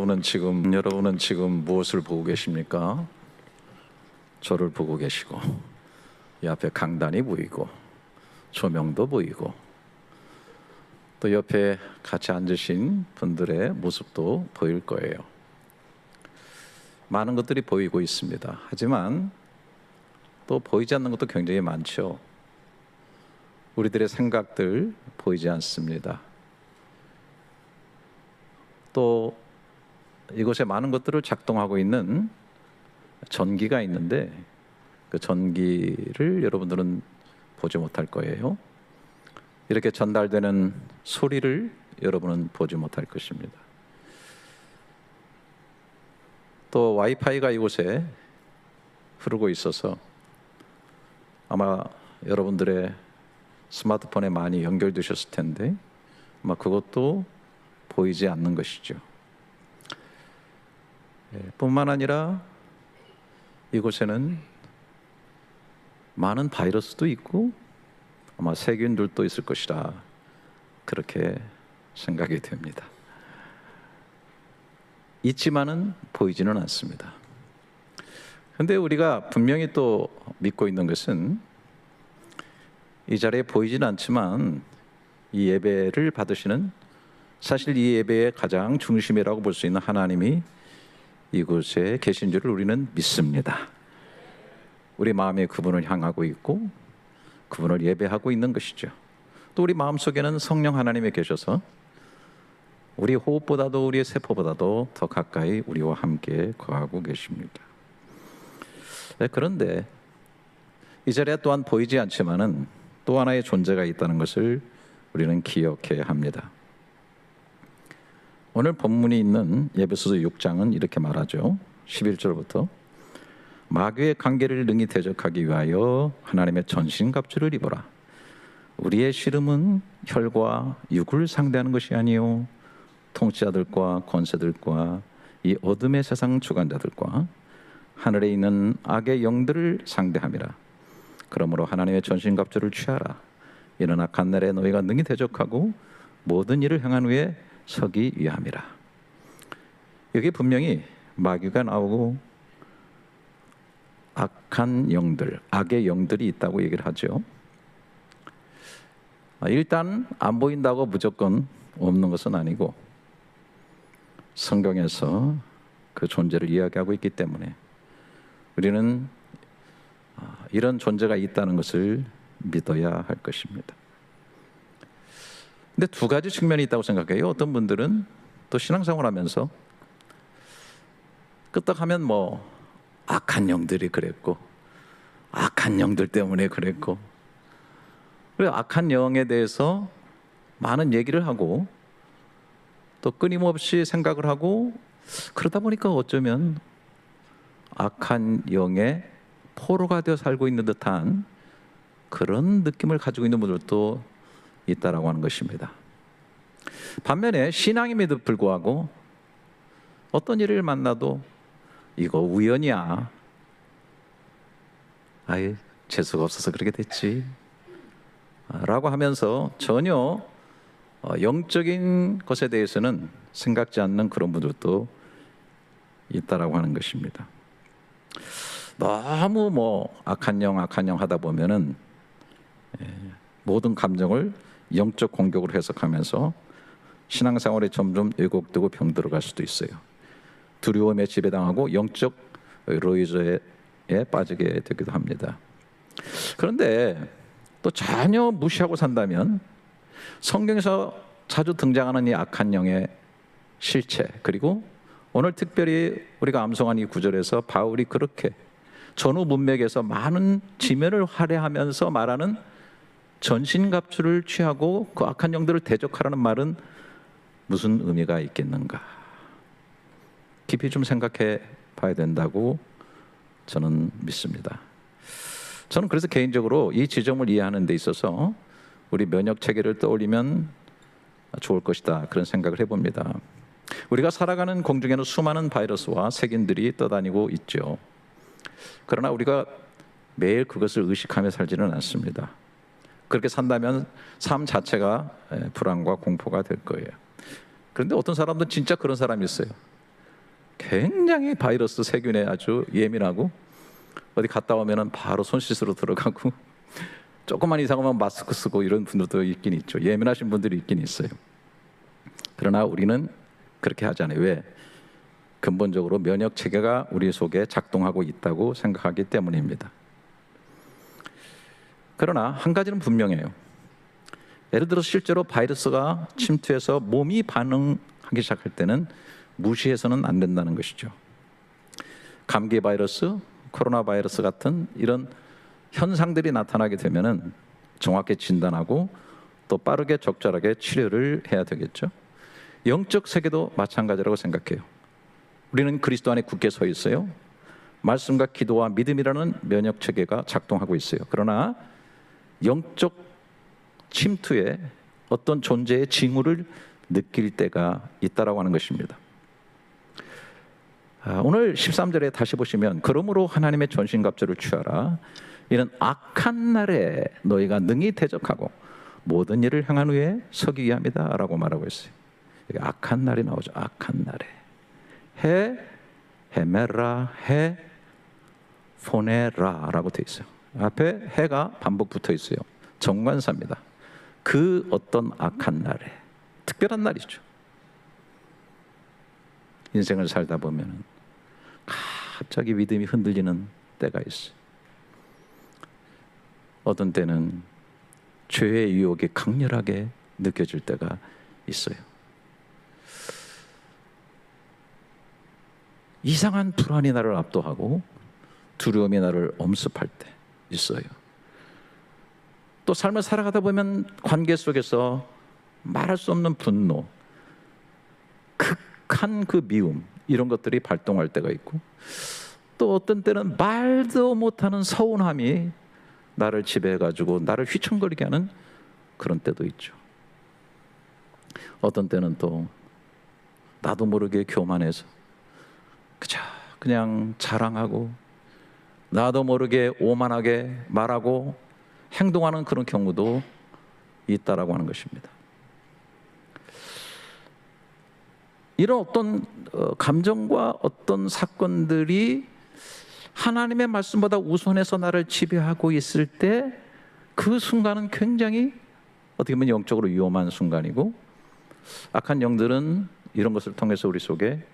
여러분은 지금 무엇을 보고 계십니까? 저를 보고 계시고, 이 앞에 강단이 보이고 조명도 보이고, 또 옆에 같이 앉으신 분들의 모습도 보일 거예요. 많은 것들이 보이고 있습니다. 하지만 또 보이지 않는 것도 굉장히 많죠. 우리들의 생각들 보이지 않습니다. 또 이곳에 많은 것들을 작동하고 있는 전기가 있는데, 그 전기를 여러분들은 보지 못할 거예요. 이렇게 전달되는 소리를 여러분은 보지 못할 것입니다. 또 와이파이가 이곳에 흐르고 있어서 아마 여러분들의 스마트폰에 많이 연결되셨을 텐데, 아마 그것도 보이지 않는 것이죠. 뿐만 아니라 이곳에는 많은 바이러스도 있고 아마 세균들도 있을 것이라 그렇게 생각이 됩니다. 있지만은 보이지는 않습니다. 그런데 우리가 분명히 또 믿고 있는 것은, 이 자리에 보이지는 않지만 이 예배를 받으시는, 사실 이 예배의 가장 중심이라고 볼 수 있는 하나님이 이곳에 계신 줄을 우리는 믿습니다. 우리 마음에 그분을 향하고 있고 그분을 예배하고 있는 것이죠. 또 우리 마음속에는 성령 하나님이 계셔서 우리 호흡보다도 우리의 세포보다도 더 가까이 우리와 함께 거하고 계십니다. 그런데 이 자리에 또한 보이지 않지만은 또 하나의 존재가 있다는 것을 우리는 기억해야 합니다. 오늘 본문이 있는 에베소서 6장은 이렇게 말하죠. 11절부터 마귀의 관계를 능히 대적하기 위하여 하나님의 전신갑주를 입어라. 우리의 씨름은 혈과 육을 상대하는 것이 아니요 통치자들과 권세들과 이 어둠의 세상 주관자들과 하늘에 있는 악의 영들을 상대함이라. 그러므로 하나님의 전신갑주를 취하라. 이는 악한 날에 너희가 능히 대적하고 모든 일을 행한 후에 서기 위함이라. 여기 분명히 마귀가 나오고 악한 영들, 악의 영들이 있다고 얘기를 하죠. 일단 안 보인다고 무조건 없는 것은 아니고, 성경에서 그 존재를 이야기하고 있기 때문에 우리는 이런 존재가 있다는 것을 믿어야 할 것입니다. 근데 두 가지 측면이 있다고 생각해요. 어떤 분들은 또 신앙생활하면서 끄떡하면 뭐 악한 영들이 그랬고, 악한 영들 때문에 그랬고, 그리고 악한 영에 대해서 많은 얘기를 하고 또 끊임없이 생각을 하고, 그러다 보니까 어쩌면 악한 영의 포로가 되어 살고 있는 듯한 그런 느낌을 가지고 있는 분들도 있다라고 하는 것입니다. 반면에 신앙임에도 불구하고 어떤 일을 만나도 이거 우연이야, 아예 재수가 없어서 그렇게 됐지 라고 하면서 전혀 영적인 것에 대해서는 생각지 않는 그런 분들도 있다라고 하는 것입니다. 너무 악한 영 하다 보면은 모든 감정을 영적 공격으로 해석하면서 신앙생활에 점점 왜곡되고 병들어갈 수도 있어요. 두려움에 지배당하고 영적 로이저에 빠지게 되기도 합니다. 그런데 또 전혀 무시하고 산다면 성경에서 자주 등장하는 이 악한 영의 실체, 그리고 오늘 특별히 우리가 암송한 이 구절에서 바울이 그렇게 전후 문맥에서 많은 지면을 할애하면서 말하는 전신갑주를 취하고 그 악한 영들을 대적하라는 말은 무슨 의미가 있겠는가? 깊이 좀 생각해 봐야 된다고 저는 믿습니다. 저는 그래서 개인적으로 이 지점을 이해하는 데 있어서 우리 면역 체계를 떠올리면 좋을 것이다, 그런 생각을 해봅니다. 우리가 살아가는 공중에는 수많은 바이러스와 세균들이 떠다니고 있죠. 그러나 우리가 매일 그것을 의식하며 살지는 않습니다. 그렇게 산다면 삶 자체가 불안과 공포가 될 거예요. 그런데 어떤 사람들은 진짜 그런 사람이 있어요. 굉장히 바이러스 세균에 아주 예민하고 어디 갔다 오면은 바로 손 씻으러 들어가고 조금만 이상하면 마스크 쓰고 이런 분들도 있긴 있죠. 예민하신 분들이 있긴 있어요. 그러나 우리는 그렇게 하지 않아요. 왜? 근본적으로 면역 체계가 우리 속에 작동하고 있다고 생각하기 때문입니다. 그러나 한 가지는 분명해요. 예를 들어 실제로 바이러스가 침투해서 몸이 반응하기 시작할 때는 무시해서는 안 된다는 것이죠. 감기 바이러스, 코로나 바이러스 같은 이런 현상들이 나타나게 되면은 정확히 진단하고 또 빠르게 적절하게 치료를 해야 되겠죠. 영적 세계도 마찬가지라고 생각해요. 우리는 그리스도 안에 굳게 서 있어요. 말씀과 기도와 믿음이라는 면역 체계가 작동하고 있어요. 그러나 영적 침투에 어떤 존재의 징후를 느낄 때가 있다라고 하는 것입니다. 오늘 13절에 다시 보시면 그러므로 하나님의 전신갑주를 취하라. 이는 악한 날에 너희가 능히 대적하고 모든 일을 행한 후에 서기 위함이다 라고 말하고 있어요. 여기 악한 날이 나오죠. 악한 날에 헤메라, 포네라 라고 되어 있어요. 앞에 해가 반복 붙어 있어요. 정관사입니다. 그 어떤 악한 날에, 특별한 날이죠. 인생을 살다 보면 갑자기 믿음이 흔들리는 때가 있어요. 어떤 때는 죄의 유혹이 강렬하게 느껴질 때가 있어요. 이상한 불안이 나를 압도하고 두려움이 나를 엄습할 때 있어요. 또 삶을 살아가다 보면 관계 속에서 말할 수 없는 분노, 극한 그 미움 이런 것들이 발동할 때가 있고 또 어떤 때는 말도 못하는 서운함이 나를 지배해가지고 나를 휘청거리게 하는 그런 때도 있죠. 어떤 때는 또 나도 모르게 교만해서 그냥 자랑하고 나도 모르게 오만하게 말하고 행동하는 그런 경우도 있다라고 하는 것입니다. 이런 어떤 감정과 어떤 사건들이 하나님의 말씀보다 우선해서 나를 지배하고 있을 때 그 순간은 굉장히 어떻게 보면 영적으로 위험한 순간이고 악한 영들은 이런 것을 통해서 우리 속에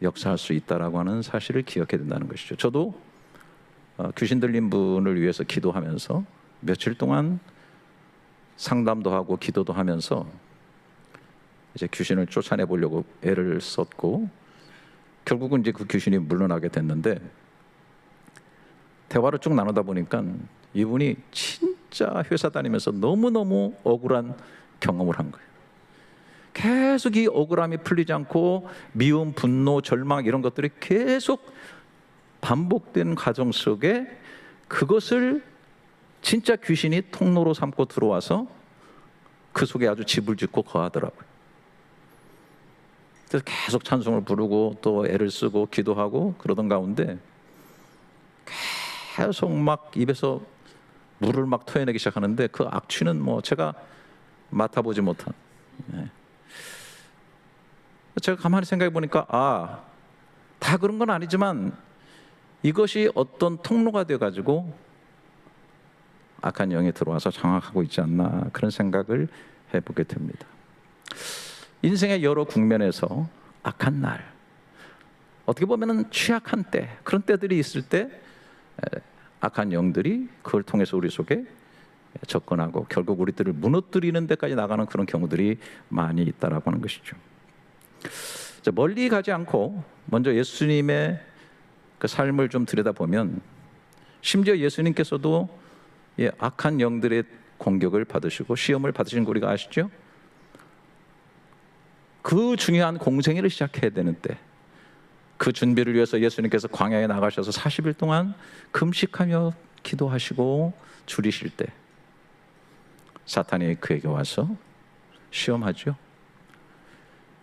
역사할 수 있다라고 하는 사실을 기억해야 된다는 것이죠. 저도 귀신 들린 분을 위해서 기도하면서 며칠 동안 상담도 하고 기도도 하면서 이제 귀신을 쫓아내 보려고 애를 썼고 결국은 이제 그 귀신이 물러나게 됐는데 대화를 쭉 나누다 보니까 이분이 진짜 회사 다니면서 너무너무 억울한 경험을 한 거예요. 계속 이 억울함이 풀리지 않고 미움, 분노, 절망 이런 것들이 계속 반복되는 과정 속에 그것을 진짜 귀신이 통로로 삼고 들어와서 그 속에 아주 집을 짓고 거하더라고요. 그래서 계속 찬송을 부르고 또 애를 쓰고 기도하고 그러던 가운데 계속 막 입에서 물을 막 토해내기 시작하는데 그 악취는 뭐 제가 맡아보지 못한. 제가 가만히 생각해 보니까 다 그런 건 아니지만 이것이 어떤 통로가 되어가지고 악한 영이 들어와서 장악하고 있지 않나 그런 생각을 해보게 됩니다. 인생의 여러 국면에서 악한 날, 어떻게 보면 취약한 때, 그런 때들이 있을 때 악한 영들이 그걸 통해서 우리 속에 접근하고 결국 우리들을 무너뜨리는 데까지 나가는 그런 경우들이 많이 있다라고 하는 것이죠. 멀리 가지 않고 먼저 예수님의 그 삶을 좀 들여다보면 심지어 예수님께서도 악한 영들의 공격을 받으시고 시험을 받으신 거 우리가 아시죠? 그 중요한 공생애를 시작해야 되는 때 그 준비를 위해서 예수님께서 광야에 나가셔서 40일 동안 금식하며 기도하시고 줄이실 때 사탄이 그에게 와서 시험하죠.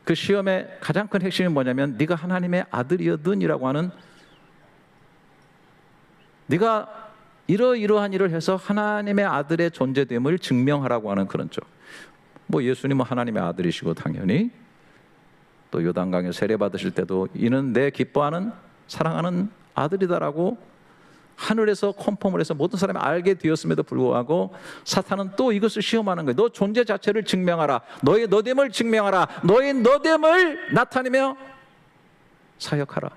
그 시험의 가장 큰 핵심이 뭐냐면 네가 하나님의 아들이거든이라고 하는, 네가 이러이러한 일을 해서 하나님의 아들의 존재됨을 증명하라고 하는 그런 쪽. 예수님은 하나님의 아들이시고 당연히 또 요단강에 세례 받으실 때도 이는 내 기뻐하는 사랑하는 아들이다라고 하늘에서 컨펌을 해서 모든 사람이 알게 되었음에도 불구하고 사탄은 또 이것을 시험하는 거예요. 너 존재 자체를 증명하라. 너의 너됨을 증명하라. 너의 너됨을 나타내며 사역하라.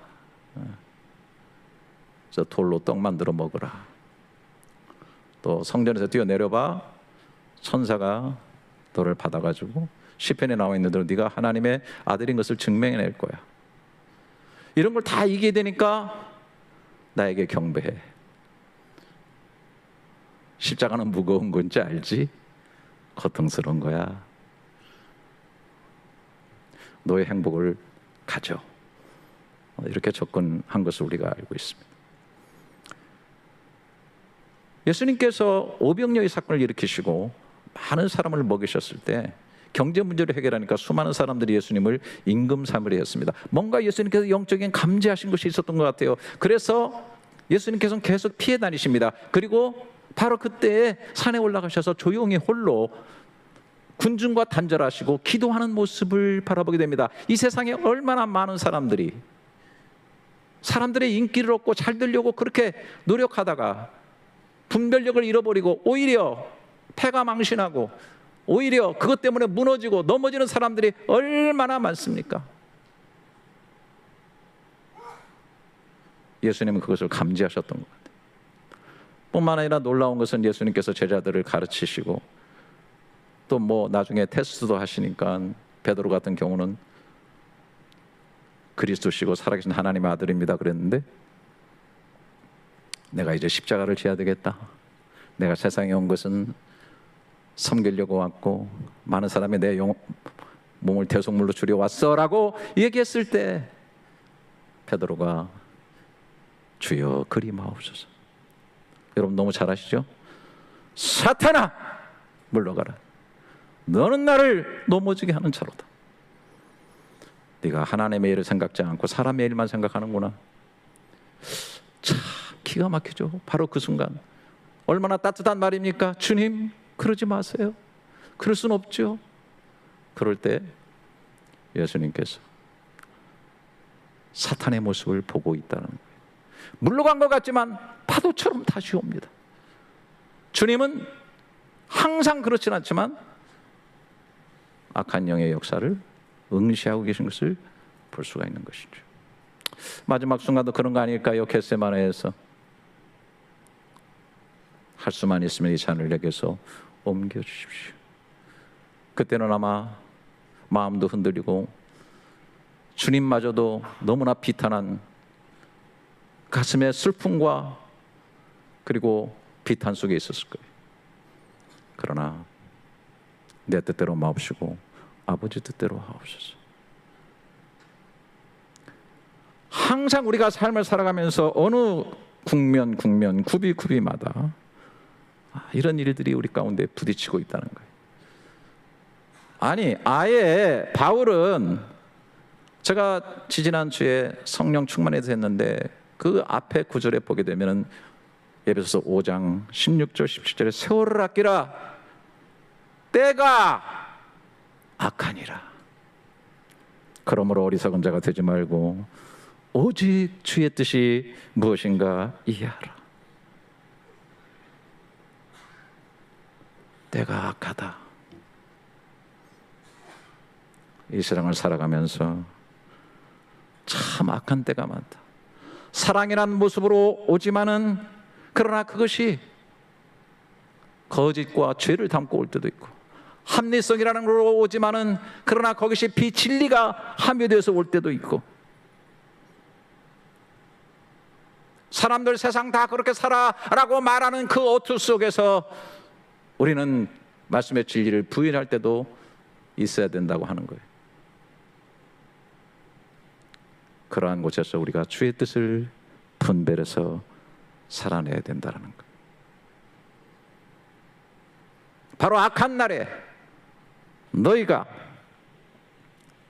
그래서 돌로 떡 만들어 먹으라. 또 성전에서 뛰어내려봐. 천사가 너를 받아가지고 시편에 나와 있는 대로 네가 하나님의 아들인 것을 증명해낼 거야. 이런 걸 다 이기게 되니까 나에게 경배해. 십자가는 무거운 건지 알지? 고통스러운 거야. 너의 행복을 가져. 이렇게 접근한 것을 우리가 알고 있습니다. 예수님께서 오병이어의 사건을 일으키시고 많은 사람을 먹이셨을 때 경제 문제를 해결하니까 수많은 사람들이 예수님을 임금삼으로 했습니다. 뭔가 예수님께서 영적인 감지하신 것이 있었던 것 같아요. 그래서 예수님께서는 계속 피해 다니십니다. 그리고 바로 그때 산에 올라가셔서 조용히 홀로 군중과 단절하시고 기도하는 모습을 바라보게 됩니다. 이 세상에 얼마나 많은 사람들이 사람들의 인기를 얻고 잘 되려고 그렇게 노력하다가 분별력을 잃어버리고 오히려 패가망신하고 오히려 그것 때문에 무너지고 넘어지는 사람들이 얼마나 많습니까? 예수님은 그것을 감지하셨던 것 같아요. 뿐만 아니라 놀라운 것은 예수님께서 제자들을 가르치시고 또 뭐 나중에 테스트도 하시니까 베드로 같은 경우는 그리스도시고 살아계신 하나님의 아들입니다 그랬는데 내가 이제 십자가를 져야 되겠다. 내가 세상에 온 것은 섬기려고 왔고 많은 사람이 내 몸을 대속물로 주려 왔어라고 얘기했을 때 베드로가 주여 그리 마옵소서. 여러분 너무 잘 아시죠? 사탄아 물러가라. 너는 나를 넘어지게 하는 자로다. 네가 하나님의 일을 생각지 않고 사람의 일만 생각하는구나. 참 기가 막히죠. 바로 그 순간 얼마나 따뜻한 말입니까? 주님 그러지 마세요. 그럴 순 없죠. 그럴 때 예수님께서 사탄의 모습을 보고 있다는 거예요. 물러간 것 같지만 파도처럼 다시 옵니다. 주님은 항상 그렇진 않지만 악한 영의 역사를 응시하고 계신 것을 볼 수가 있는 것이죠. 마지막 순간도 그런 거 아닐까요? 겟세마네에서 할 수만 있으면 이 잔을 내게서 옮겨주십시오. 그때는 아마 마음도 흔들리고 주님마저도 너무나 비탄한 가슴의 슬픔과 그리고 비탄 속에 있었을 거예요. 그러나 내 뜻대로 마옵시고 아버지 뜻대로 하옵소서. 항상 우리가 삶을 살아가면서 어느 국면 구비마다 이런 일들이 우리 가운데 부딪히고 있다는 거예요. 아니 아예 바울은 제가 지지난주에 성령 충만해서 했는데 그 앞에 구절에 보게 되면 에베소서 5장 16절 17절에 세월을 아끼라 때가 악하니라. 그러므로 어리석은 자가 되지 말고 오직 주의 뜻이 무엇인가 이해하라. 때가 악하다. 이 세상을 살아가면서 참 악한 때가 많다. 사랑이라는 모습으로 오지만은 그러나 그것이 거짓과 죄를 담고 올 때도 있고 합리성이라는 걸로 오지만은 그러나 거기서 비진리가 함유되어서 올 때도 있고 사람들 세상 다 그렇게 살아라고 말하는 그 어투 속에서 우리는 말씀의 진리를 부인할 때도 있어야 된다고 하는 거예요. 그러한 곳에서 우리가 주의 뜻을 분별해서 살아내야 된다는 거예요. 바로 악한 날에 너희가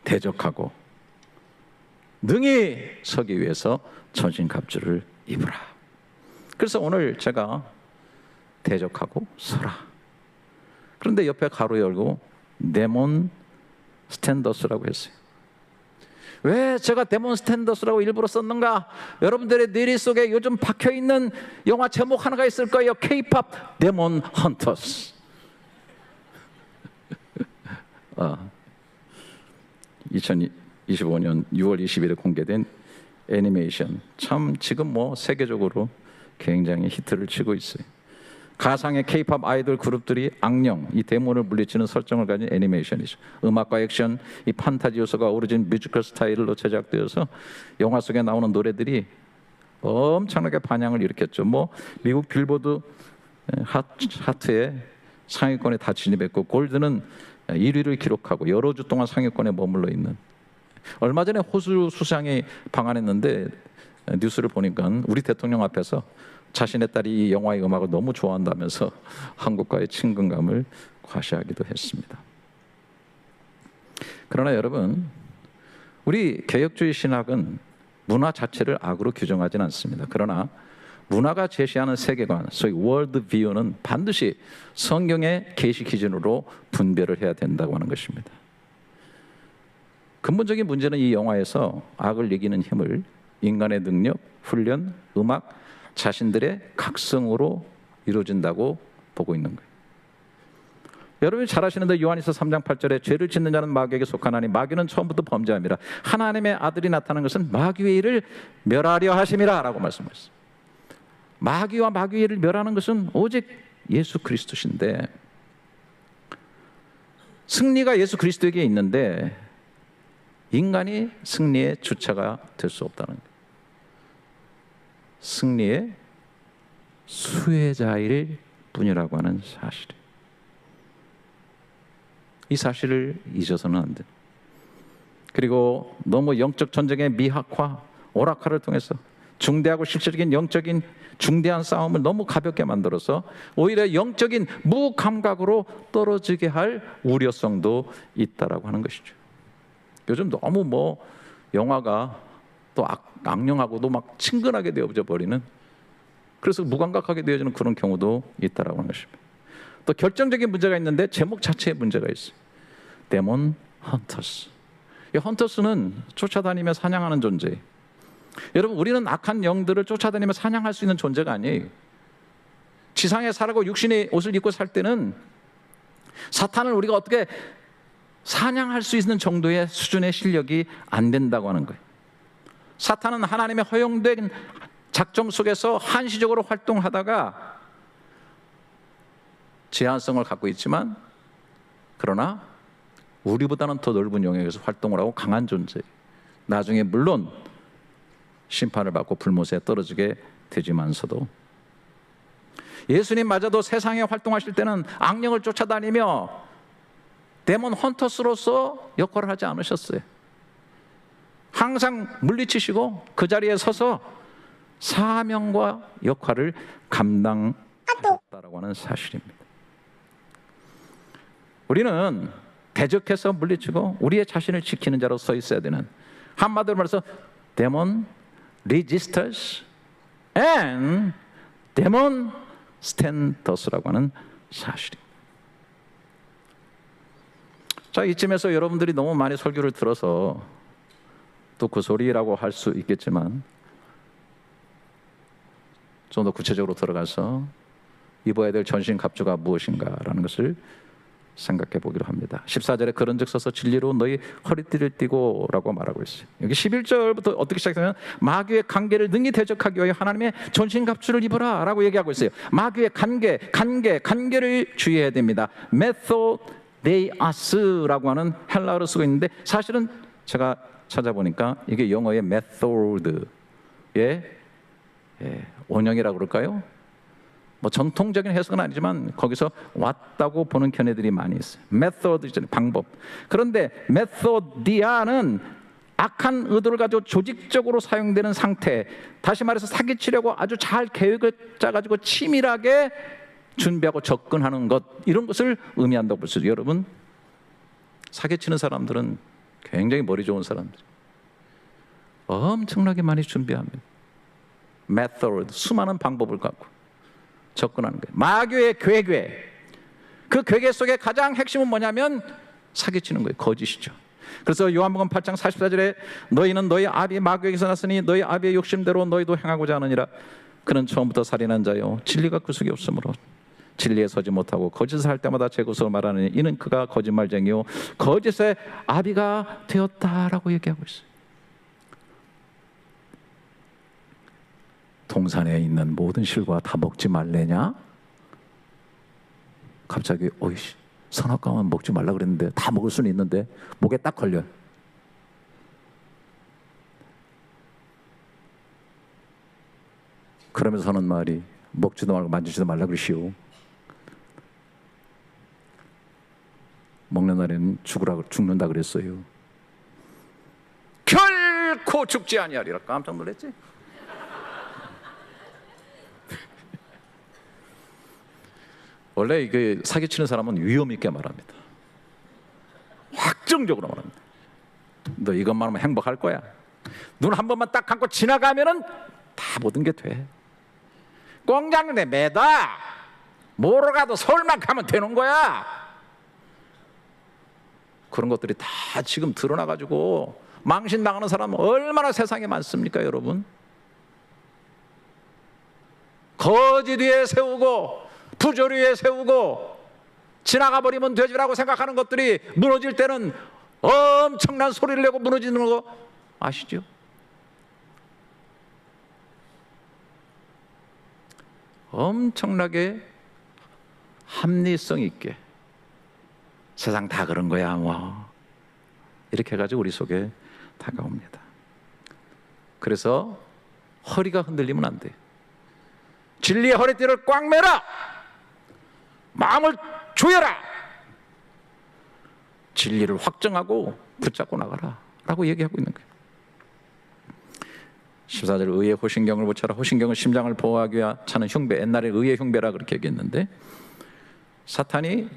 대적하고 능히 서기 위해서 전신갑주를 입으라. 그래서 오늘 제가 대적하고 서라. 그런데 옆에 가로 열고 데몬 스탠더스라고 했어요. 왜 제가 데몬 스탠더스라고 일부러 썼는가? 여러분들의 뇌리 속에 요즘 박혀있는 영화 제목 하나가 있을 거예요. K-pop 데몬 헌터스. 2025년 6월 20일에 공개된 애니메이션, 참 지금 뭐 세계적으로 굉장히 히트를 치고 있어요. 가상의 K-pop 아이돌 그룹들이 악령, 이 데몬을 물리치는 설정을 가진 애니메이션이죠. 음악과 액션, 이 판타지 요소가 어우러진 뮤지컬 스타일로 제작되어서 영화 속에 나오는 노래들이 엄청나게 반향을 일으켰죠. 뭐 미국 빌보드 하트에 상위권에 다 진입했고, 골드는 1위를 기록하고 여러 주 동안 상위권에 머물러 있는. 얼마 전에 호주 수상이 방한했는데 뉴스를 보니까 우리 대통령 앞에서 자신의 딸이 이 영화의 음악을 너무 좋아한다면서 한국과의 친근감을 과시하기도 했습니다. 그러나 여러분, 우리 개혁주의 신학은 문화 자체를 악으로 규정하지는 않습니다. 그러나 문화가 제시하는 세계관, 소위 월드 뷰는 반드시 성경의 계시 기준으로 분별을 해야 된다고 하는 것입니다. 근본적인 문제는 이 영화에서 악을 이기는 힘을 인간의 능력, 훈련, 음악, 자신들의 각성으로 이루어진다고 보고 있는 거예요. 여러분이 잘 아시는데 요한일서 3장 8절에 죄를 짓는 자는 마귀에게 속하나니 마귀는 처음부터 범죄함이라 하나님의 아들이 나타난 것은 마귀의 일을 멸하려 하심이라 라고 말씀하셨어요. 마귀와 마귀의 일을 멸하는 것은 오직 예수 그리스도신데, 승리가 예수 그리스도에게 있는데 인간이 승리의 주체가 될 수 없다는 거예요. 승리의 수혜자일 뿐이라고 하는 사실이에요. 이 사실을 잊어서는 안 돼요. 그리고 너무 영적 전쟁의 미학화, 오락화를 통해서 중대하고 실질적인 영적인 중대한 싸움을 너무 가볍게 만들어서 오히려 영적인 무감각으로 떨어지게 할 우려성도 있다라고 하는 것이죠. 요즘 너무 뭐 영화가 또 악령하고도 막 친근하게 되어져 버리는, 그래서 무감각하게 되어지는 그런 경우도 있다라고 하는 것입니다. 또 결정적인 문제가 있는데 제목 자체에 문제가 있어요. 데몬 헌터스. 이 헌터스는 쫓아다니며 사냥하는 존재예요. 여러분, 우리는 악한 영들을 쫓아다니며 사냥할 수 있는 존재가 아니에요. 지상에 살고 육신의 옷을 입고 살 때는 사탄을 우리가 어떻게 사냥할 수 있는 정도의 수준의 실력이 안 된다고 하는 거예요. 사탄은 하나님의 허용된 작정 속에서 한시적으로 활동하다가 제한성을 갖고 있지만, 그러나 우리보다는 더 넓은 영역에서 활동을 하고 강한 존재예요. 나중에 물론 심판을 받고 불못에 떨어지게 되지만서도, 예수님마저도 세상에 활동하실 때는 악령을 쫓아다니며 데몬 헌터스로서 역할을 하지 않으셨어요. 항상 물리치시고 그 자리에 서서 사명과 역할을 감당하셨다라고 하는 사실입니다. 우리는 대적해서 물리치고 우리의 자신을 지키는 자로 서 있어야 되는, 한마디로 말해서 데몬 resistors and 데몬 스탠더스라고 하는 사실입니다. 자, 이쯤에서 여러분들이 너무 많이 설교를 들어서 또 그 소리라고 할 수 있겠지만, 좀 더 구체적으로 들어가서 입어야 될 전신 갑주가 무엇인가라는 것을 생각해 보기로 합니다. 14절에 그런즉 서서 진리로 너희 허리띠를 띠고 라고 말하고 있어요. 여기 11절부터 어떻게 시작하면 마귀의 관계를 능히 대적하기 위하여 하나님의 전신 갑주를 입어라 라고 얘기하고 있어요. 마귀의 관계를 주의해야 됩니다. 메소데이아스라고 하는 헬라어로 쓰고 있는데, 사실은 제가 찾아보니까 이게 영어의 method의 원형이라고 그럴까요? 뭐 전통적인 해석은 아니지만 거기서 왔다고 보는 견해들이 많이 있어요. 메소드, 방법. 그런데 메소디아는 악한 의도를 가지고 조직적으로 사용되는 상태, 다시 말해서 사기치려고 아주 잘 계획을 짜가지고 치밀하게 준비하고 접근하는 것, 이런 것을 의미한다고 볼 수 있어요. 여러분, 사기치는 사람들은 굉장히 머리 좋은 사람들, 엄청나게 많이 준비합니다. 메소드, 수많은 방법을 갖고 접근하는 거예요. 마귀의 괴괴, 그 괴괴 속에 가장 핵심은 뭐냐면 사기치는 거예요. 거짓이죠. 그래서 요한복음 8장 44절에 너희는 너희 아비 마귀에게서 났으니 너희 아비의 욕심대로 너희도 행하고자 하느니라. 그는 처음부터 살인한 자요 진리가 그 속에 없으므로 진리에 서지 못하고 거짓을 할 때마다 제 것으로 말하느니 이는 그가 거짓말쟁이요 거짓의 아비가 되었다라고 얘기하고 있어요. 동산에 있는 모든 실과 다 먹지 말래냐? 갑자기 어이씨 선악과만 먹지 말라 그랬는데 다 먹을 수는 있는데 목에 딱 걸려요. 그러면서 하는 말이 먹지도 말고 만지지도 말라 그러시오. 먹는 날에는 죽는다 그랬어요. 결코 죽지 아니하리라. 깜짝 놀랐지? 원래 이게 사기치는 사람은 위험 있게 말합니다. 확정적으로 말합니다. 너 이것만 하면 행복할 거야. 눈 한 번만 딱 감고 지나가면은 다 모든 게 돼. 공장에 매다. 뭐로 가도 서울만 가면 되는 거야. 그런 것들이 다 지금 드러나가지고 망신당하는 사람은 얼마나 세상에 많습니까, 여러분? 거짓 위에 세우고 부조리 위에 세우고 지나가 버리면 되지라고 생각하는 것들이 무너질 때는 엄청난 소리를 내고 무너지는 거 아시죠? 엄청나게 합리성 있게 세상 다 그런 거야 뭐 이렇게 해가지고 우리 속에 다가옵니다. 그래서 허리가 흔들리면 안 돼. 진리의 허리띠를 꽉 매라. 마음을 조여라. 진리를 확정하고 붙잡고 나가라 라고 얘기하고 있는 거예요. 14절 의의 호신경을 붙여라. 호신경은 심장을 보호하기 위해 차는 흉배, 옛날에 의의 흉배라 그렇게 얘기했는데 사탄이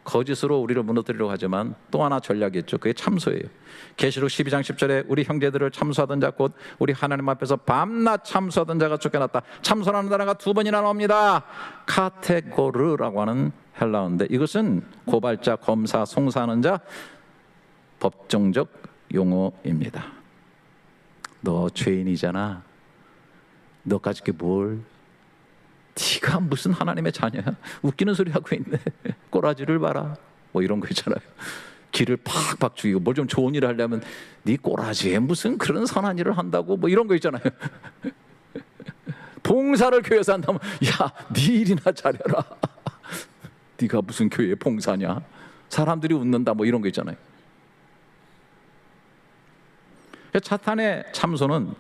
거짓으로 우리를 무너뜨리려고 하지만 또 하나 전략이 있죠. 그게 참소예요. 계시록 12장 10절에 우리 형제들을 참소하던 자 곧 우리 하나님 앞에서 밤낮 참소하던 자가 쫓겨났다. 참소라는 단어가 두 번이나 나옵니다. 카테고르라고 하는 헬라어인데 이것은 고발자, 검사, 송사하는 자 법정적 용어입니다. 너 죄인이잖아. 너까지 게 뭘? 네가 무슨 하나님의 자녀야? 웃기는 소리 하고 있네. 꼬라지를 봐라. 뭐 이런 거 있잖아요. 기를 팍팍 죽이고 뭘 좀 좋은 일을 하려면 네 꼬라지에 무슨 그런 선한 일을 한다고 뭐 이런 거 있잖아요. 봉사를 교회에서 한다면 야, 네 일이나 잘해라. 네가 무슨 교회 봉사냐? 사람들이 웃는다 뭐 이런 거 있잖아요. 사탄의 참소는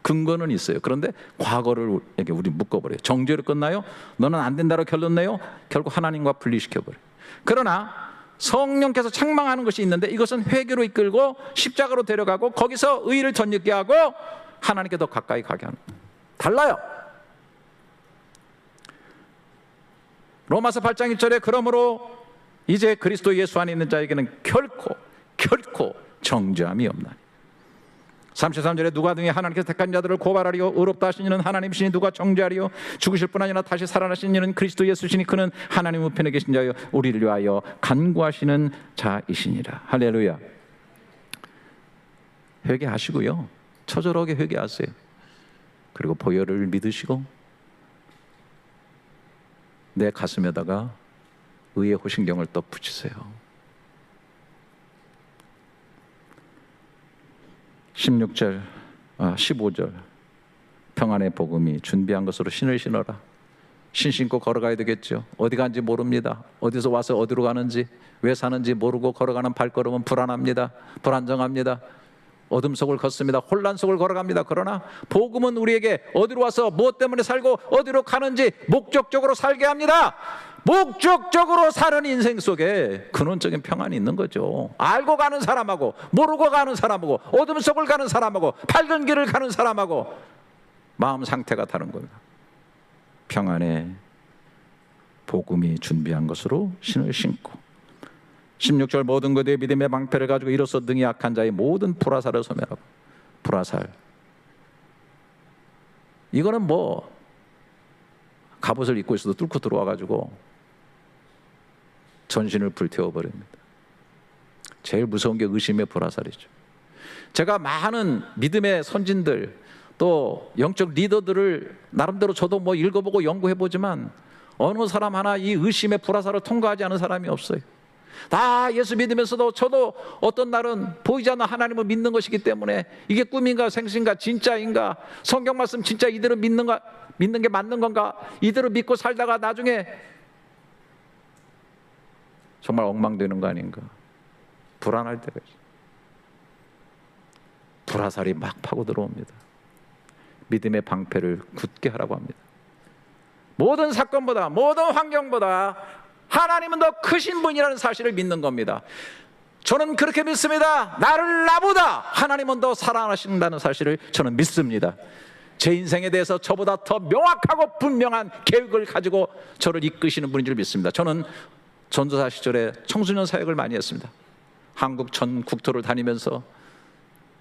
근거는 있어요. 그런데 과거를 이렇게 우리 묶어버려요. 정죄로 끝나요? 너는 안 된다로 결론 내요? 결국 하나님과 분리시켜버려요. 그러나 성령께서 책망하는 것이 있는데 이것은 회개로 이끌고 십자가로 데려가고 거기서 의의를 덧입게 하고 하나님께 더 가까이 가게 하는 거예요. 달라요. 로마서 8장 1절에 그러므로 이제 그리스도 예수 안에 있는 자에게는 결코 정죄함이 없나니 33절에 누가 등에 하나님께서 택한 자들을 고발하리요 의롭다 하신 이는 하나님이시니 누가 정죄하리요 죽으실 뿐 아니라 다시 살아나신 이는 그리스도 예수시니 그는 하나님 우편에 계신 자여 우리를 위하여 간구하시는 자이시니라. 할렐루야. 회개하시고요 처절하게 회개하세요. 그리고 보혈을 믿으시고 내 가슴에다가 의의 호신경을 또 붙이세요. 15절 평안의 복음이 준비한 것으로 신을 신어라. 신 신고 걸어가야 되겠죠. 어디 가는지 모릅니다. 어디서 와서 어디로 가는지 왜 사는지 모르고 걸어가는 발걸음은 불안합니다. 불안정합니다. 어둠 속을 걷습니다. 혼란 속을 걸어갑니다. 그러나 복음은 우리에게 어디로 와서 무엇 때문에 살고 어디로 가는지 목적적으로 살게 합니다. 목적적으로 사는 인생 속에 근원적인 평안이 있는 거죠. 알고 가는 사람하고 모르고 가는 사람하고 어둠 속을 가는 사람하고 밝은 길을 가는 사람하고 마음 상태가 다른 겁니다. 평안의 복음이 준비한 것으로 신을 신고 16절 모든 것에 믿음의 방패를 가지고 이로써 능히 약한 자의 모든 불화살을 소멸하고. 불화살 이거는 뭐 갑옷을 입고 있어도 뚫고 들어와가지고 전신을 불태워버립니다. 제일 무서운 게 의심의 불화살이죠. 제가 많은 믿음의 선진들 또 영적 리더들을 나름대로 저도 뭐 읽어보고 연구해보지만 어느 사람 하나 이 의심의 불화살을 통과하지 않은 사람이 없어요. 다 예수 믿으면서도 저도 어떤 날은 보이지 않는 하나님을 믿는 것이기 때문에 이게 꿈인가 생신가 진짜인가, 성경 말씀 진짜 이대로 믿는 게 맞는 건가, 이대로 믿고 살다가 나중에 정말 엉망되는 거 아닌가, 불안할 때가 있어요. 불화살이 막 파고 들어옵니다. 믿음의 방패를 굳게 하라고 합니다. 모든 사건보다, 모든 환경보다 하나님은 더 크신 분이라는 사실을 믿는 겁니다. 저는 그렇게 믿습니다. 나보다 하나님은 더 사랑하신다는 사실을 저는 믿습니다. 제 인생에 대해서 저보다 더 명확하고 분명한 계획을 가지고 저를 이끄시는 분인 줄 믿습니다. 저는 전도사 시절에 청소년 사역을 많이 했습니다. 한국 전 국토를 다니면서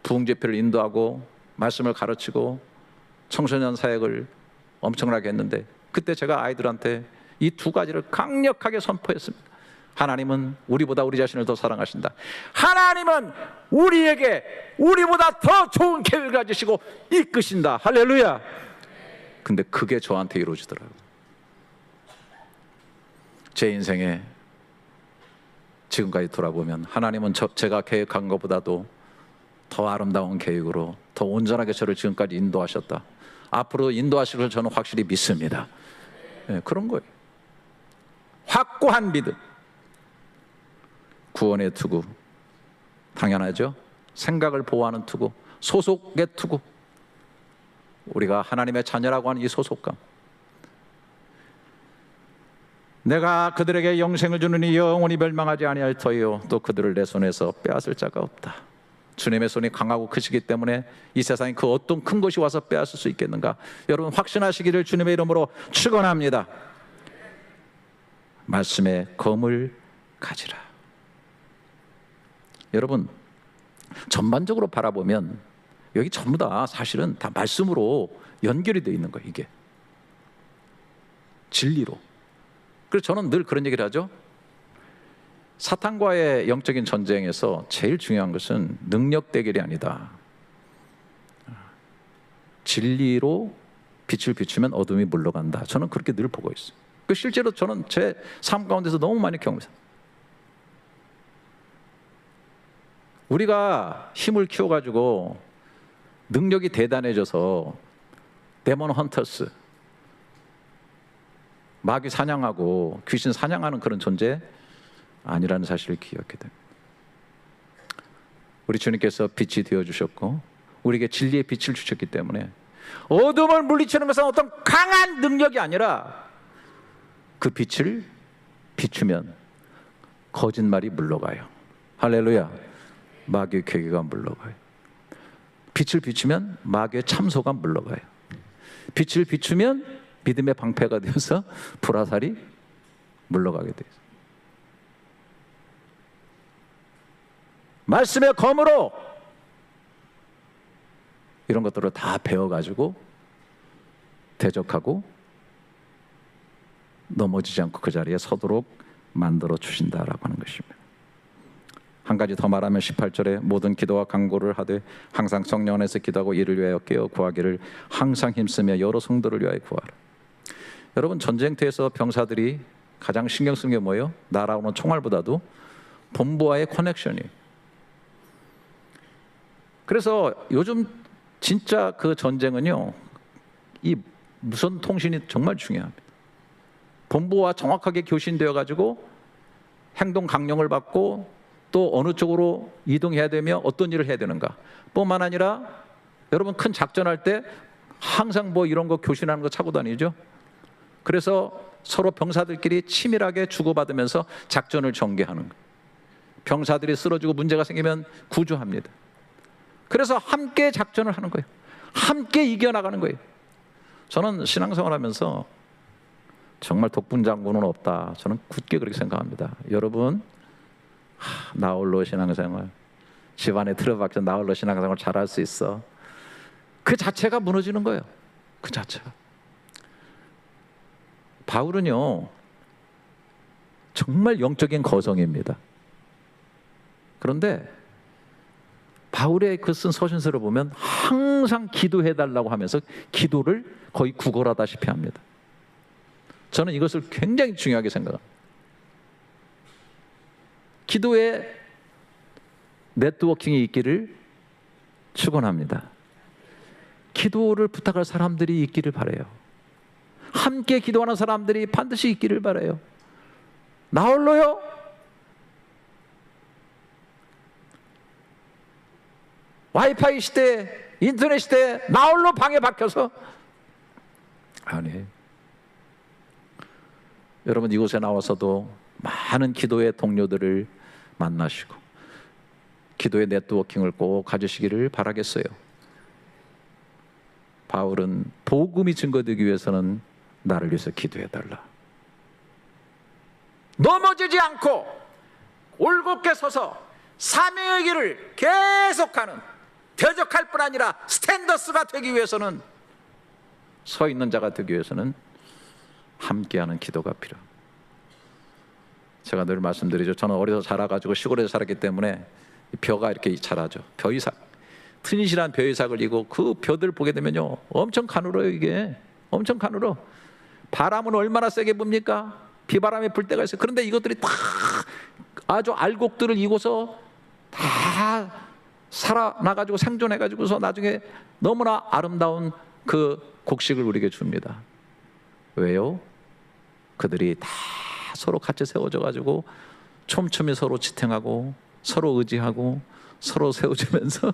부흥제표를 인도하고 말씀을 가르치고 청소년 사역을 엄청나게 했는데, 그때 제가 아이들한테 이 두 가지를 강력하게 선포했습니다. 하나님은 우리보다 우리 자신을 더 사랑하신다. 하나님은 우리에게 우리보다 더 좋은 계획을 가지시고 이끄신다. 할렐루야. 근데 그게 저한테 이루어지더라고요. 제 인생에 지금까지 돌아보면 하나님은 제가 계획한 것보다도 더 아름다운 계획으로 더 온전하게 저를 지금까지 인도하셨다. 앞으로 인도하실 걸 저는 확실히 믿습니다. 네, 그런 거예요. 확고한 믿음. 구원의 투구, 당연하죠. 생각을 보호하는 투구, 소속의 투구. 우리가 하나님의 자녀라고 하는 이 소속감. 내가 그들에게 영생을 주느니 영원히 멸망하지 아니할 터이요 또 그들을 내 손에서 빼앗을 자가 없다. 주님의 손이 강하고 크시기 때문에 이 세상에 그 어떤 큰 것이 와서 빼앗을 수 있겠는가. 여러분 확신하시기를 주님의 이름으로 축원합니다. 말씀의 검을 가지라. 여러분 전반적으로 바라보면 여기 전부 다 사실은 다 말씀으로 연결이 되어 있는 거예요. 이게 진리로. 그래서 저는 늘 그런 얘기를 하죠. 사탄과의 영적인 전쟁에서 제일 중요한 것은 능력 대결이 아니다. 진리로 빛을 비추면 어둠이 물러간다. 저는 그렇게 늘 보고 있어요. 실제로 저는 제 삶 가운데서 너무 많이 경험했어요. 우리가 힘을 키워가지고 능력이 대단해져서 데몬 헌터스, 마귀 사냥하고 귀신 사냥하는 그런 존재 아니라는 사실을 기억해야 됩니다. 우리 주님께서 빛이 되어주셨고 우리에게 진리의 빛을 주셨기 때문에 어둠을 물리치는 것은 어떤 강한 능력이 아니라 그 빛을 비추면 거짓말이 물러가요. 할렐루야. 마귀의 괴계가 물러가요. 빛을 비추면 마귀의 참소가 물러가요. 빛을 비추면 믿음의 방패가 되어서 불화살이 물러가게 돼요. 말씀의 검으로 이런 것들을 다 배워가지고 대적하고 넘어지지 않고 그 자리에 서도록 만들어 주신다라고 하는 것입니다. 한 가지 더 말하면 18절에 모든 기도와 간구를 하되 항상 성령 안에서 기도하고 이를 위하여 깨어 구하기를 항상 힘쓰며 여러 성도를 위하여 구하라. 여러분 전쟁터에서 병사들이 가장 신경 쓰는 게 뭐예요? 날아오는 총알보다도 본부와의 커넥션이에요. 그래서 요즘 진짜 그 전쟁은요, 이 무선 통신이 정말 중요합니다. 본부와 정확하게 교신되어 가지고 행동 강령을 받고 또 어느 쪽으로 이동해야 되며 어떤 일을 해야 되는가 뿐만 아니라 여러분 큰 작전할 때 항상 뭐 이런 거 교신하는 거 차고 다니죠. 그래서 서로 병사들끼리 치밀하게 주고받으면서 작전을 전개하는 거예요. 병사들이 쓰러지고 문제가 생기면 구조합니다. 그래서 함께 작전을 하는 거예요. 함께 이겨나가는 거예요. 저는 신앙생활하면서 정말 독분장군은 없다. 저는 굳게 그렇게 생각합니다. 여러분 나홀로 신앙생활, 집안에 틀어박혀 나홀로 신앙생활 잘할 수 있어. 그 자체가 무너지는 거예요. 그 자체가. 바울은요 정말 영적인 거성입니다. 그런데 바울의 그 쓴 서신서를 보면 항상 기도해달라고 하면서 기도를 거의 구걸하다시피 합니다. 저는 이것을 굉장히 중요하게 생각합니다. 기도에 네트워킹이 있기를 축원합니다. 기도를 부탁할 사람들이 있기를 바라요. 함께 기도하는 사람들이 반드시 있기를 바라요. 나 홀로요? 와이파이 시대, 인터넷 시대 나 홀로 방에 박혀서? 아니에요. 여러분, 이곳에 나와서도 많은 기도의 동료들을 만나시고 기도의 네트워킹을 꼭 가지시기를 바라겠어요. 바울은 복음이 증거되기 위해서는 나를 위해서 기도해달라. 넘어지지 않고 올곧게 서서 사명의 길을 계속하는, 대적할 뿐 아니라 스탠더스가 되기 위해서는, 서 있는 자가 되기 위해서는 함께하는 기도가 필요합니다. 제가 늘 말씀드리죠. 저는 어려서 자라가지고 시골에서 살았기 때문에 벼가 이렇게 자라죠. 벼이삭, 튼실한 벼이삭을 이고 그 벼들 보게 되면요, 엄청 가늘어요. 이게 엄청 가늘어. 바람은 얼마나 세게 붑니까? 비바람이 불 때가 있어요. 그런데 이것들이 다 아주 알곡들을 이고서 다 살아나가지고 생존해가지고서 나중에 너무나 아름다운 그 곡식을 우리에게 줍니다. 왜요? 그들이 다 서로 같이 세워져 가지고 촘촘히 서로 지탱하고 서로 의지하고 서로 세워주면서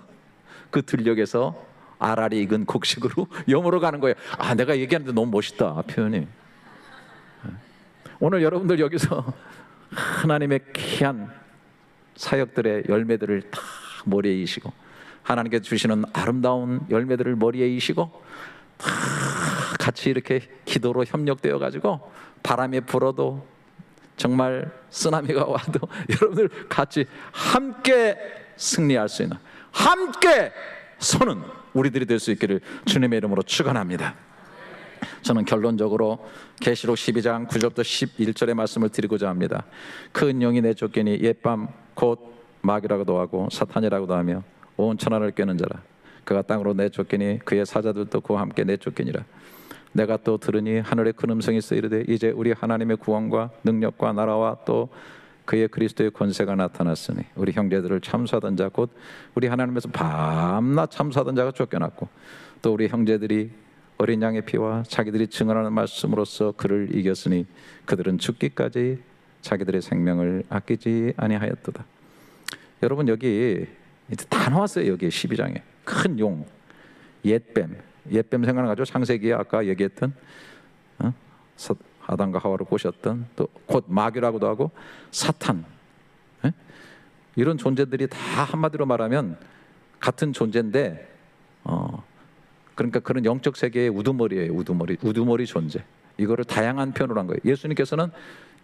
그 들녘에서 알알이 익은 곡식으로 영으로 가는 거예요. 아, 내가 얘기하는데 너무 멋있다, 표현이. 오늘 여러분들 여기서 하나님의 귀한 사역들의 열매들을 다 머리에 이시고, 하나님께 주시는 아름다운 열매들을 머리에 이시고 다 같이 이렇게 기도로 협력되어 가지고 바람이 불어도 정말 쓰나미가 와도 여러분들 같이 함께 승리할 수 있는, 함께 서는 우리들이 될 수 있기를 주님의 이름으로 축원합니다. 저는 결론적으로 계시록 12장 9절부터 11절의 말씀을 드리고자 합니다. 큰 영이 내쫓기니 옛밤 곧 마귀라고도 하고 사탄이라고도 하며 온 천하를 꿰는 자라. 그가 땅으로 내쫓기니 그의 사자들도 그와 함께 내쫓기니라. 내가 또 들으니 하늘에 큰 음성이 있어 이르되 이제 우리 하나님의 구원과 능력과 나라와 또 그의 그리스도의 권세가 나타났으니 우리 형제들을 참수하던 자 곧 우리 하나님에서 밤낮 참수하던 자가 쫓겨났고 또 우리 형제들이 어린 양의 피와 자기들이 증언하는 말씀으로써 그를 이겼으니 그들은 죽기까지 자기들의 생명을 아끼지 아니하였도다. 여러분, 여기 이제 다 나왔어요. 여기 12장에 큰 용, 옛뱀 생각나가지고 창세기에 아까 얘기했던 아담과 하와를 꼬셨던, 또 곧 마귀라고도 하고 사탄, 이런 존재들이 다 한마디로 말하면 같은 존재인데 그러니까 그런 영적 세계의 우두머리예요. 우두머리 존재. 이거를 다양한 표현으로 한 거예요. 예수님께서는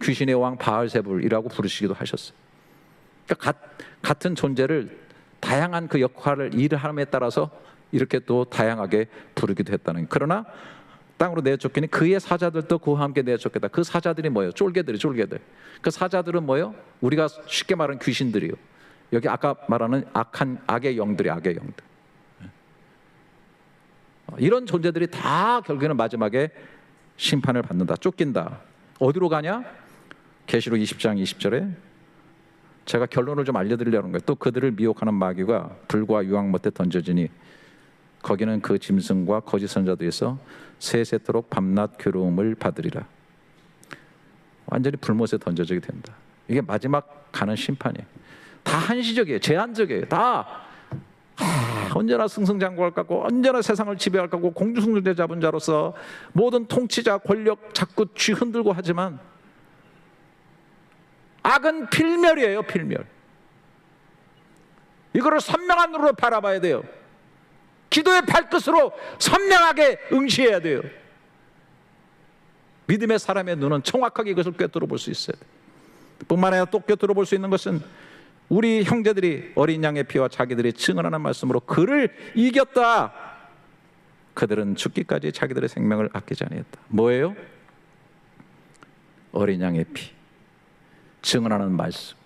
귀신의 왕 바알세불이라고 부르시기도 하셨어요. 그러니까 같은 존재를 다양한 그 역할을 일을 함에 따라서 이렇게 또 다양하게 부르기도 했다는 거예요. 그러나 땅으로 내쫓기니 그의 사자들도 그와 함께 내쫓겠다. 그 사자들이 뭐예요? 쫄개들. 그 사자들은 뭐예요? 우리가 쉽게 말하는 귀신들이요. 여기 아까 말하는 악의 영들. 이런 존재들이 다 결국에는 마지막에 심판을 받는다. 쫓긴다. 어디로 가냐? 계시록 20장 20절에 제가 결론을 좀 알려드리려는 거예요. 또 그들을 미혹하는 마귀가 불과 유황 못에 던져지니 거기는 그 짐승과 거짓 선자들에서 세세토록 밤낮 괴로움을 받으리라. 완전히 불못에 던져지게 된다. 이게 마지막 가는 심판이에요. 다 한시적이에요. 제한적이에요. 다 언제나 승승장구할 것 같고 언제나 세상을 지배할 것 같고 공주승주대 잡은 자로서 모든 통치자 권력 자꾸 쥐 흔들고 하지만 악은 필멸이에요. 필멸. 이거를 선명한 눈으로 바라봐야 돼요. 기도의 발끝으로 선명하게 응시해야 돼요. 믿음의 사람의 눈은 정확하게 이것을 꿰뚫어 볼 수 있어야 돼요. 뿐만 아니라 또 꿰뚫어 볼 수 있는 것은 우리 형제들이 어린 양의 피와 자기들이 증언하는 말씀으로 그를 이겼다. 그들은 죽기까지 자기들의 생명을 아끼지 아니했다. 뭐예요? 어린 양의 피, 증언하는 말씀,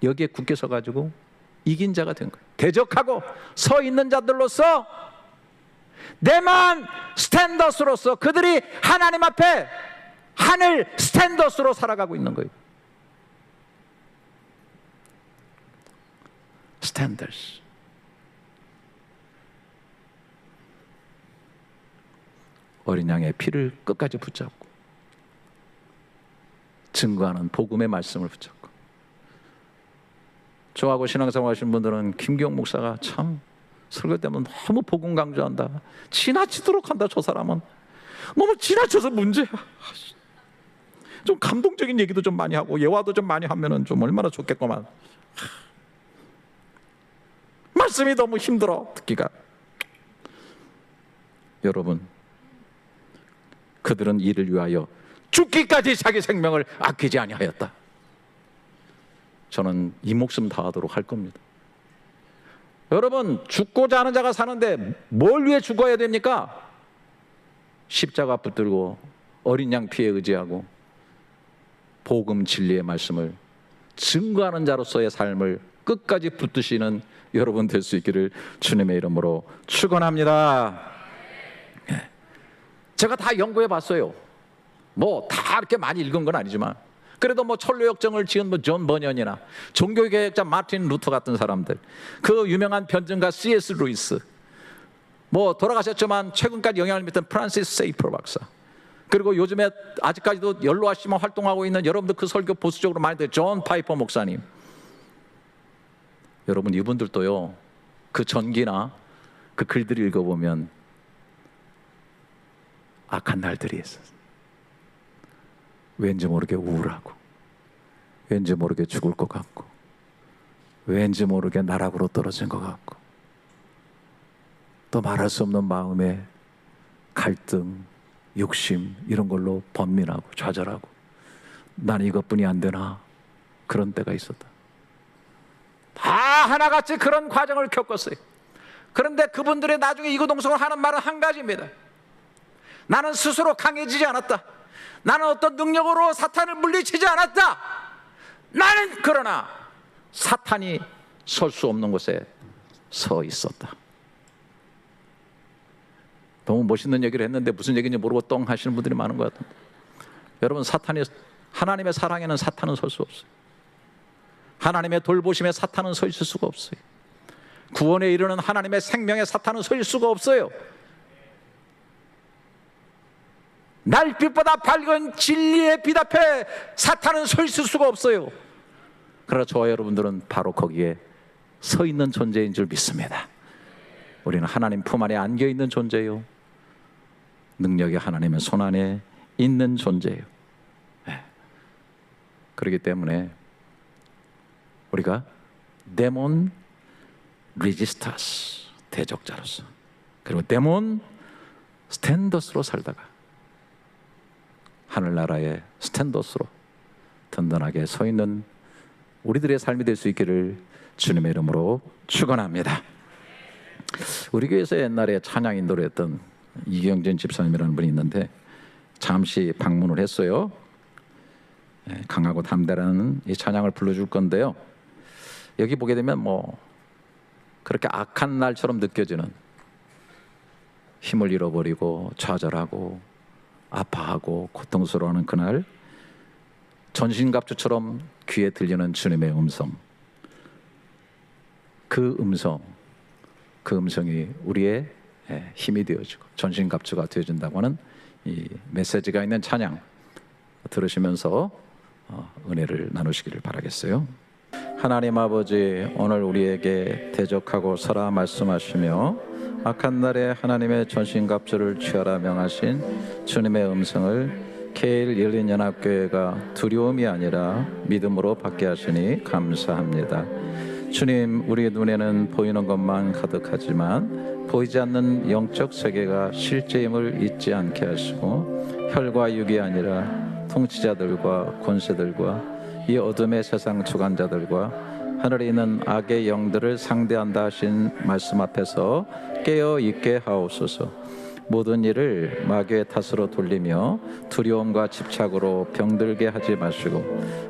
여기에 굳게 서가지고 이긴 자가 된 거예요. 대적하고 서 있는 자들로서 내만 스탠더스로서 그들이 하나님 앞에 하늘 스탠더스로 살아가고 있는 거예요. 스탠더스. 어린 양의 피를 끝까지 붙잡고 증거하는 복음의 말씀을 붙잡고. 저하고 신앙생활 하시는 분들은 김기용 목사가 참 설교 때문에 너무 복음 강조한다, 지나치도록 한다, 저 사람은 너무 지나쳐서 문제야. 좀 감동적인 얘기도 좀 많이 하고 예화도 좀 많이 하면은 좀 얼마나 좋겠구만. 말씀이 너무 힘들어 듣기가. 여러분, 그들은 이를 위하여 죽기까지 자기 생명을 아끼지 아니하였다. 저는 이 목숨 다하도록 할 겁니다. 여러분, 죽고자 하는 자가 사는데 뭘 위해 죽어야 됩니까? 십자가 붙들고 어린 양 피에 의지하고 복음 진리의 말씀을 증거하는 자로서의 삶을 끝까지 붙드시는 여러분 될 수 있기를 주님의 이름으로 축원합니다. 제가 다 연구해 봤어요. 뭐 다 이렇게 많이 읽은 건 아니지만 그래도 뭐 천로역정을 지은 뭐 존 버년이나 종교개혁자 마틴 루터 같은 사람들, 그 유명한 변증가 C.S. 루이스, 뭐 돌아가셨지만 최근까지 영향을 미친 프란시스 세이퍼 박사, 그리고 요즘에 아직까지도 연로하시면 활동하고 있는 여러분들 그 설교 보수적으로 많이 듣는 존 파이퍼 목사님. 여러분, 이분들도요, 그 전기나 그 글들을 읽어보면 악한 날들이 있었어요. 왠지 모르게 우울하고, 왠지 모르게 죽을 것 같고, 왠지 모르게 나락으로 떨어진 것 같고, 또 말할 수 없는 마음에 갈등, 욕심 이런 걸로 번민하고 좌절하고, 나는 이것뿐이 안 되나, 그런 때가 있었다. 다 하나같이 그런 과정을 겪었어요. 그런데 그분들의 나중에 이구동성을 하는 말은 한 가지입니다. 나는 스스로 강해지지 않았다. 나는 어떤 능력으로 사탄을 물리치지 않았다. 나는 그러나 사탄이 설 수 없는 곳에 서 있었다. 너무 멋있는 얘기를 했는데 무슨 얘기인지 모르고 똥 하시는 분들이 많은 것 같은데, 여러분, 사탄이, 하나님의 사랑에는 사탄은 설 수 없어요. 하나님의 돌보심에 사탄은 서 있을 수가 없어요. 구원에 이르는 하나님의 생명에 사탄은 서 있을 수가 없어요. 날빛보다 밝은 진리의 빛 앞에 사탄은 서 있을 수가 없어요. 그러나 저와 여러분들은 바로 거기에 서 있는 존재인 줄 믿습니다. 우리는 하나님 품 안에 안겨 있는 존재요, 능력이 하나님의 손 안에 있는 존재예요. 그렇기 때문에 우리가 데몬 레지스터스, 대적자로서, 그리고 데몬 스탠더스로 살다가 하늘나라의 스탠더스로 든든하게 서 있는 우리들의 삶이 될 수 있기를 주님의 이름으로 축원합니다. 우리 교회에서 옛날에 찬양 인도를 했던 이경진 집사님이라는 분이 있는데 잠시 방문을 했어요. 강하고 담대라는 이 찬양을 불러줄 건데요, 여기 보게 되면 뭐 그렇게 악한 날처럼 느껴지는, 힘을 잃어버리고 좌절하고 아파하고 고통스러워하는 그날 전신갑주처럼 귀에 들리는 주님의 음성, 그 음성이 우리의 힘이 되어지고 전신갑주가 되어진다고 하는 이 메시지가 있는 찬양 들으시면서 은혜를 나누시기를 바라겠어요. 하나님 아버지, 오늘 우리에게 대적하고 서라 말씀하시며 악한 날에 하나님의 전신갑주를 취하라 명하신 주님의 음성을 케일 열린연합교회가 두려움이 아니라 믿음으로 받게 하시니 감사합니다. 주님, 우리의 눈에는 보이는 것만 가득하지만 보이지 않는 영적 세계가 실제임을 잊지 않게 하시고, 혈과 육이 아니라 통치자들과 권세들과 이 어둠의 세상 주관자들과 하늘에 있는 악의 영들을 상대한다 하신 말씀 앞에서 깨어 있게 하옵소서. 모든 일을 마귀의 탓으로 돌리며 두려움과 집착으로 병들게 하지 마시고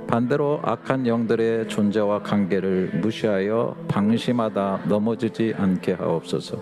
반대로 악한 영들의 존재와 관계를 무시하여 방심하다 넘어지지 않게 하옵소서.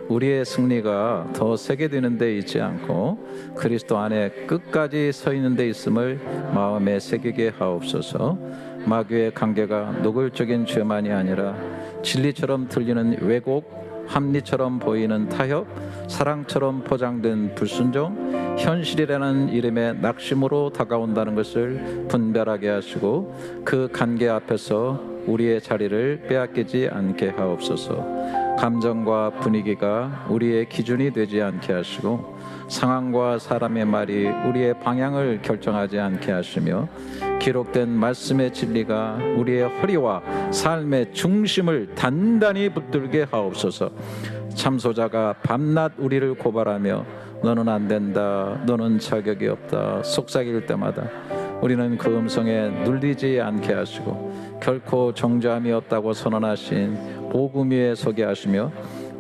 우리의 승리가 더 세게 되는 데 있지 않고 그리스도 안에 끝까지 서 있는 데 있음을 마음에 새기게 하옵소서. 마귀의 관계가 노골적인 죄만이 아니라 진리처럼 들리는 왜곡, 합리처럼 보이는 타협, 사랑처럼 포장된 불순종, 현실이라는 이름의 낙심으로 다가온다는 것을 분별하게 하시고 그 관계 앞에서 우리의 자리를 빼앗기지 않게 하옵소서. 감정과 분위기가 우리의 기준이 되지 않게 하시고 상황과 사람의 말이 우리의 방향을 결정하지 않게 하시며 기록된 말씀의 진리가 우리의 허리와 삶의 중심을 단단히 붙들게 하옵소서. 참소자가 밤낮 우리를 고발하며 너는 안 된다, 너는 자격이 없다 속삭일 때마다 우리는 그 음성에 눌리지 않게 하시고 결코 정죄함이 없다고 선언하신 복음 위에 서게 하시며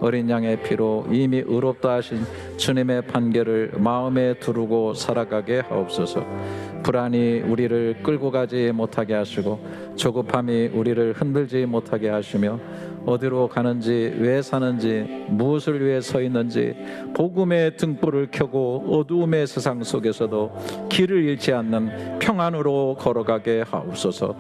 어린 양의 피로 이미 의롭다 하신 주님의 판결을 마음에 두르고 살아가게 하옵소서. 불안이 우리를 끌고 가지 못하게 하시고 조급함이 우리를 흔들지 못하게 하시며 어디로 가는지, 왜 사는지, 무엇을 위해 서 있는지 복음의 등불을 켜고 어두움의 세상 속에서도 길을 잃지 않는 평안으로 걸어가게 하옵소서.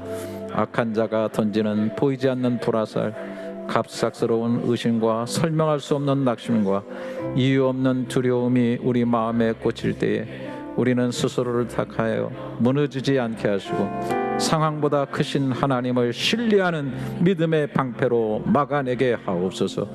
악한 자가 던지는 보이지 않는 불화살, 갑작스러운 의심과 설명할 수 없는 낙심과 이유 없는 두려움이 우리 마음에 꽂힐 때에 우리는 스스로를 탁하여 무너지지 않게 하시고 상황보다 크신 하나님을 신뢰하는 믿음의 방패로 막아내게 하옵소서.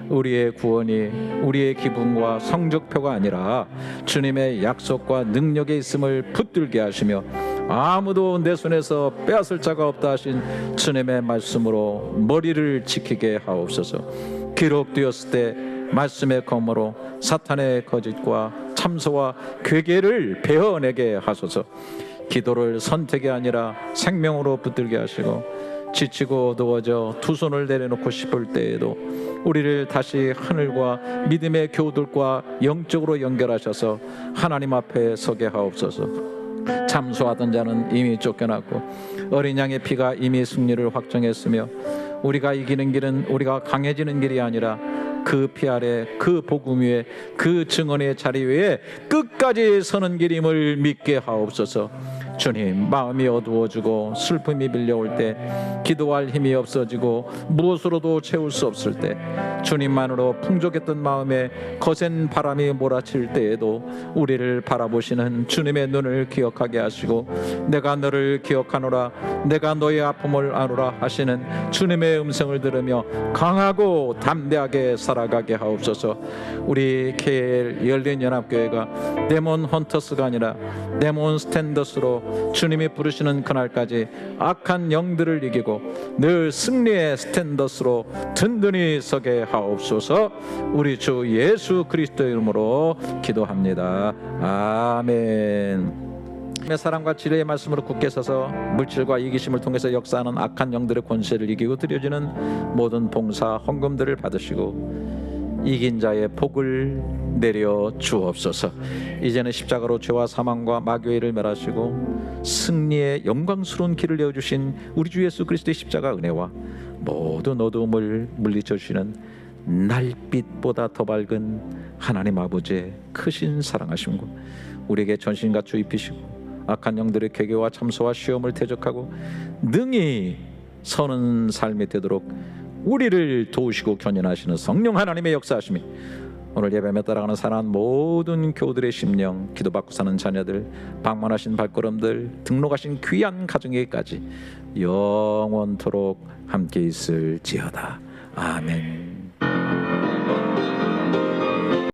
우리의 구원이 우리의 기분과 성적표가 아니라 주님의 약속과 능력에 있음을 붙들게 하시며 아무도 내 손에서 빼앗을 자가 없다 하신 주님의 말씀으로 머리를 지키게 하옵소서. 기록되었을 때 말씀의 검으로 사탄의 거짓과 참소와 괴계를 베어내게 하소서. 기도를 선택이 아니라 생명으로 붙들게 하시고 지치고 어두워져 두 손을 내려놓고 싶을 때에도 우리를 다시 하늘과 믿음의 교들과 영적으로 연결하셔서 하나님 앞에 서게 하옵소서. 참소하던 자는 이미 쫓겨났고 어린 양의 피가 이미 승리를 확정했으며 우리가 이기는 길은 우리가 강해지는 길이 아니라 그 피 아래 그 복음 위에 그 증언의 자리 위에 끝까지 서는 길임을 믿게 하옵소서. 주님, 마음이 어두워지고 슬픔이 밀려올 때, 기도할 힘이 없어지고 무엇으로도 채울 수 없을 때, 주님만으로 풍족했던 마음에 거센 바람이 몰아칠 때에도 우리를 바라보시는 주님의 눈을 기억하게 하시고 내가 너를 기억하노라, 내가 너의 아픔을 아노라 하시는 주님의 음성을 들으며 강하고 담대하게 살아가게 하옵소서. 우리 KL 열린연합교회가 데몬 헌터스가 아니라 데몬 스탠더스로 주님이 부르시는 그날까지 악한 영들을 이기고 늘 승리의 스탠더스로 든든히 서게 하옵소서. 우리 주 예수 그리스도의 이름으로 기도합니다. 아멘. 사랑과 진리의 말씀으로 굳게 서서 물질과 이기심을 통해서 역사하는 악한 영들의 권세를 이기고 드려지는 모든 봉사 헌금들을 받으시고 이긴 자의 복을 내려 주옵소서. 이제는 십자가로 죄와 사망과 마귀의 일을 멸하시고 승리의 영광스러운 길을 내어주신 우리 주 예수 그리스도의 십자가 은혜와 모든 어두움을 물리쳐 주시는 날빛보다 더 밝은 하나님 아버지의 크신 사랑하심과 우리에게 전신 갖추 입히시고 악한 영들의 괴계와 참소와 시험을 대적하고 능히 서는 삶이 되도록 우리를 도우시고 견인하시는 성령 하나님의 역사하심이 오늘 예배에 따라가는 사랑하는 모든 교우들의 심령, 기도받고 사는 자녀들, 방문하신 발걸음들, 등록하신 귀한 가정에게까지 영원토록 함께 있을지어다. 아멘.